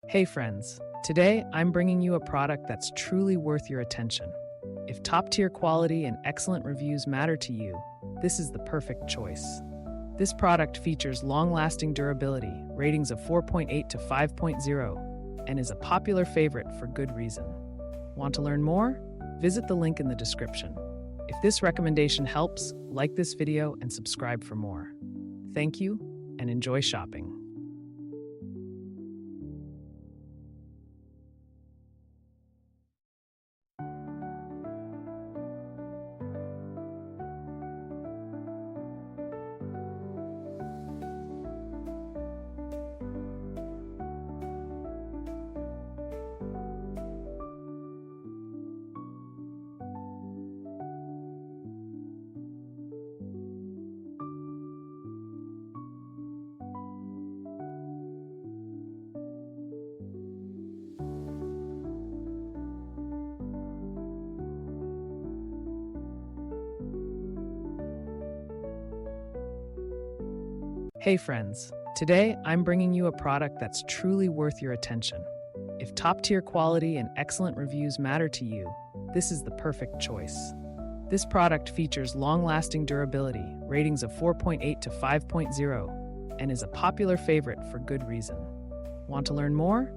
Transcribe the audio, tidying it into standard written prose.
Hey friends, today I'm bringing you a product that's truly worth your attention. If top-tier quality and excellent reviews matter to you, this is the perfect choice. This product features long-lasting durability, ratings of 4.8 to 5.0, and is a popular favorite for good reason. Want to learn more? Visit the link in the description. If this recommendation helps, like this video and subscribe for more. Thank you, and enjoy shopping. Hey friends, today I'm bringing you a product that's truly worth your attention. If top-tier quality and excellent reviews matter to you, this is the perfect choice. This product features long-lasting durability, ratings of 4.8 to 5.0, and is a popular favorite for good reason. Want to learn more?